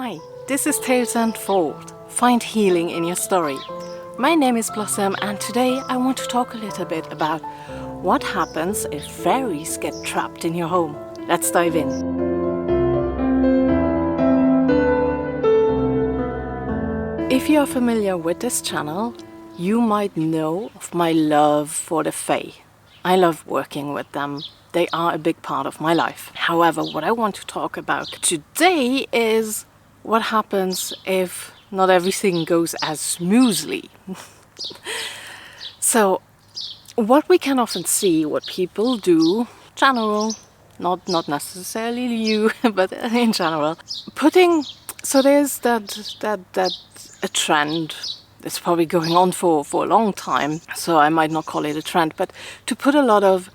Hi, this is Tales Unfold. Find healing in your story. My name is Blossom and today I want to talk a little bit about what happens if fairies get trapped in your home. Let's dive in. If you are familiar with this channel, you might know of my love for the Fae. I love working with them. They are a big part of my life. However, what I want to talk about today is what happens if not everything goes as smoothly. So, what we can often see, what people do, general, not necessarily you, but in general, there's that a trend. It's probably going on for a long time, so I might not call it a trend, but to put a lot of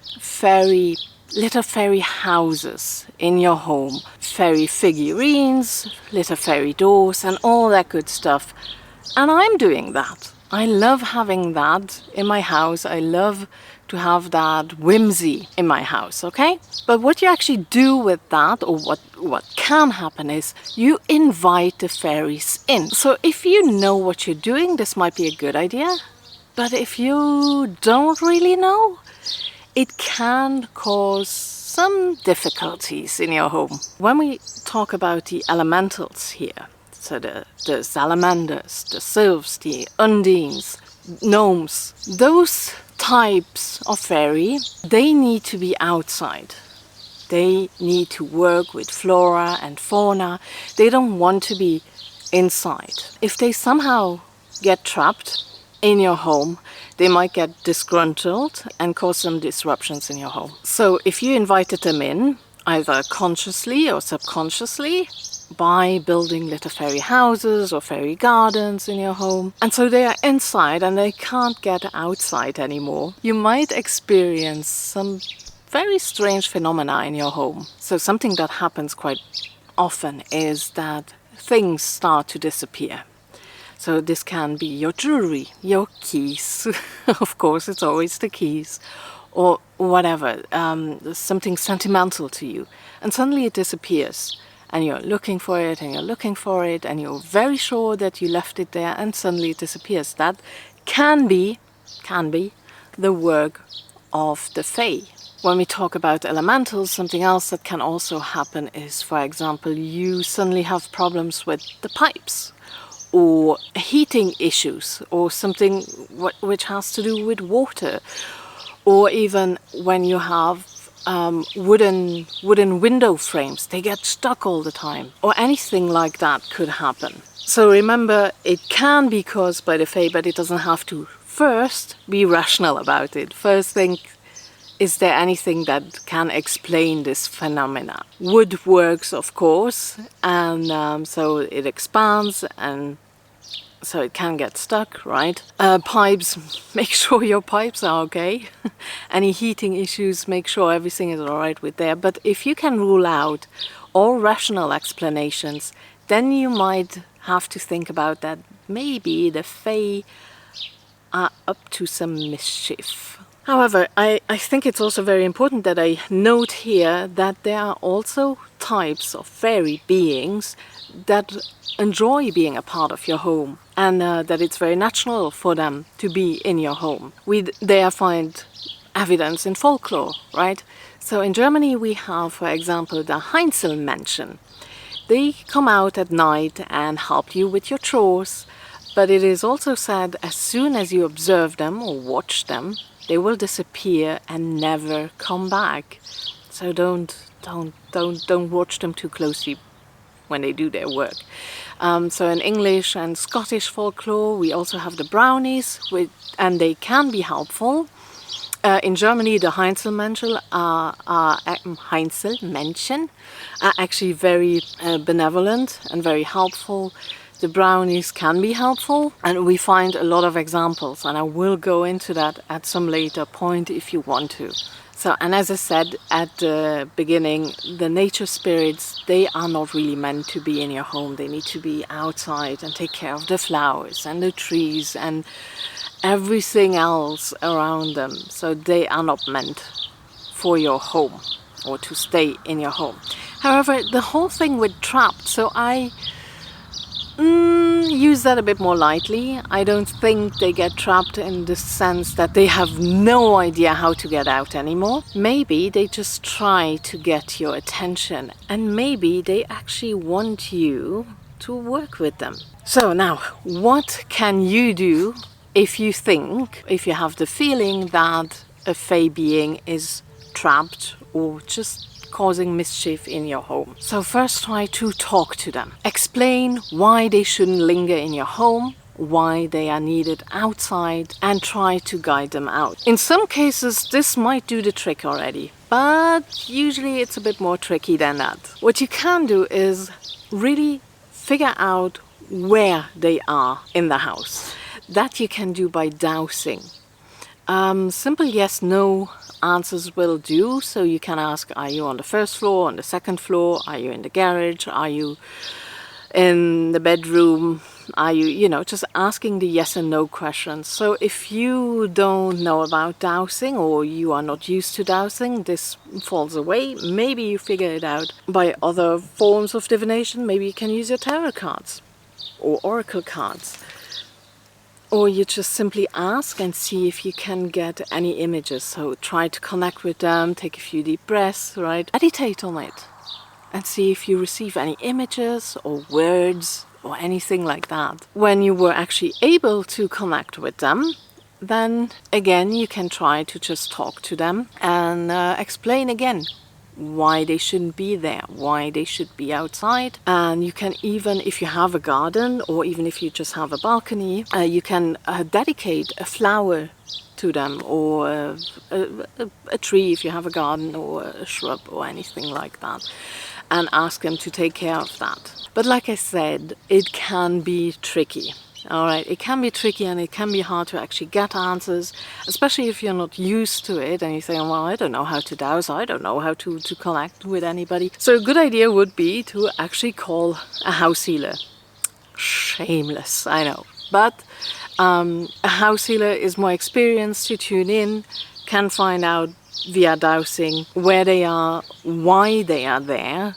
little fairy houses in your home, fairy figurines, little fairy doors and all that good stuff. And I'm doing that. I love having that in my house. I love to have that whimsy in my house, okay? But what you actually do with that, or what can happen, is you invite the fairies in. So if you know what you're doing, this might be a good idea. But if you don't really know, it can cause some difficulties in your home. When we talk about the elementals here, so the salamanders, the sylphs, the undines, gnomes, those types of fairy, they need to be outside. They need to work with flora and fauna. They don't want to be inside. If they somehow get trapped in your home, they might get disgruntled and cause some disruptions in your home. So if you invited them in, either consciously or subconsciously, by building little fairy houses or fairy gardens in your home, and so they are inside and they can't get outside anymore, you might experience some very strange phenomena in your home. So something that happens quite often is that things start to disappear. So this can be your jewelry, your keys, of course it's always the keys, or whatever, something sentimental to you, and suddenly it disappears. And you're looking for it, and you're looking for it, and you're very sure that you left it there, and suddenly it disappears. That can be the work of the Fae. When we talk about elementals, something else that can also happen is, for example, you suddenly have problems with the pipes, or heating issues, or something which has to do with water, or even when you have wooden window frames, they get stuck all the time, or anything like that could happen. So remember, it can be caused by the Fae, but it doesn't have to. First, be rational about it. First think, is there anything that can explain this phenomena? Wood works, of course, and so it expands, and so it can get stuck, right? Pipes, make sure your pipes are okay. Any heating issues, make sure everything is alright with there. But if you can rule out all rational explanations, then you might have to think about that maybe the Fae are up to some mischief. However, I think it's also very important that I note here that there are also types of fairy beings that enjoy being a part of your home, and that it's very natural for them to be in your home. We there find evidence in folklore, right? So in Germany we have, for example, the Heinzelmännchen. They come out at night and help you with your chores, but it is also said as soon as you observe them or watch them, they will disappear and never come back. So don't watch them too closely when they do their work. So in English and Scottish folklore we also have the brownies, and they can be helpful. In Germany the Heinzelmännchen are actually very benevolent and very helpful. The brownies can be helpful, and we find a lot of examples, and I will go into that at some later point if you want to. So, and as I said at the beginning, the nature spirits, they are not really meant to be in your home. They need to be outside and take care of the flowers and the trees and everything else around them. So they are not meant for your home or to stay in your home. However, the whole thing with trapped, so I use that a bit more lightly. I don't think they get trapped in the sense that they have no idea how to get out anymore. Maybe they just try to get your attention, and maybe they actually want you to work with them. So now, what can you do if you have the feeling that a Fae being is trapped or just causing mischief in your home? So first, try to talk to them. Explain why they shouldn't linger in your home, why they are needed outside, and try to guide them out. In some cases, this might do the trick already, but usually it's a bit more tricky than that. What you can do is really figure out where they are in the house. That you can do by dowsing. Simple yes, no answers will do. So you can ask, are you on the first floor, on the second floor? Are you in the garage? Are you in the bedroom? Are you, just asking the yes and no questions. So if you don't know about dowsing or you are not used to dowsing, this falls away. Maybe you figure it out by other forms of divination. Maybe you can use your tarot cards or oracle cards. Or you just simply ask and see if you can get any images. So try to connect with them, take a few deep breaths, right? Meditate on it and see if you receive any images or words or anything like that. When you were actually able to connect with them, then again you can try to just talk to them and explain again why they shouldn't be there, why they should be outside. And you can even, if you have a garden or even if you just have a balcony, you can dedicate a flower to them, or a tree if you have a garden, or a shrub or anything like that, and ask them to take care of that. But like I said, it can be tricky. Alright, it can be tricky and it can be hard to actually get answers, especially if you're not used to it and you think, well, I don't know how to dowse, I don't know how to connect with anybody. So a good idea would be to actually call a house healer. Shameless, I know. But a house healer is more experienced to tune in, can find out via dowsing where they are, why they are there,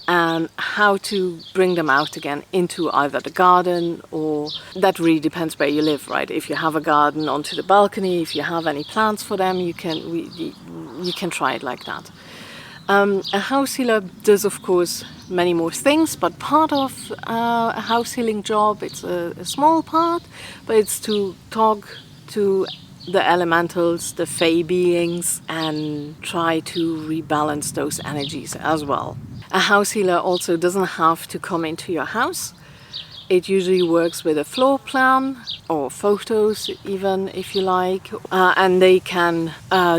and how to bring them out again into either the garden, or that really depends where you live, right? If you have a garden, onto the balcony. If you have any plants for them, you can try it like that. A house healer does, of course, many more things, but part of a house healing job, it's a small part, but it's to talk to the elementals, the Fae beings, and try to rebalance those energies as well. A house healer also doesn't have to come into your house. It usually works with a floor plan or photos, even if you like, and they can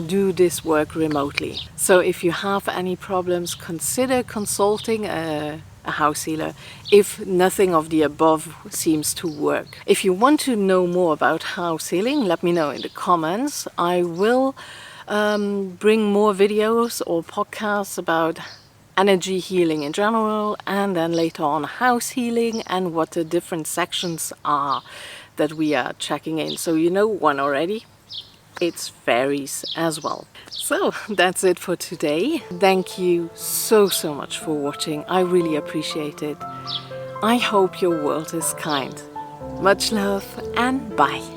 do this work remotely. So if you have any problems, consider consulting a house healer if nothing of the above seems to work. If you want to know more about house healing, let me know in the comments. I will bring more videos or podcasts about energy healing in general, and then later on house healing and what the different sections are that we are checking in. So you know one already, it's fairies as well. So that's it for today. Thank you so much for watching. I really appreciate it. I hope your world is kind. Much love and bye.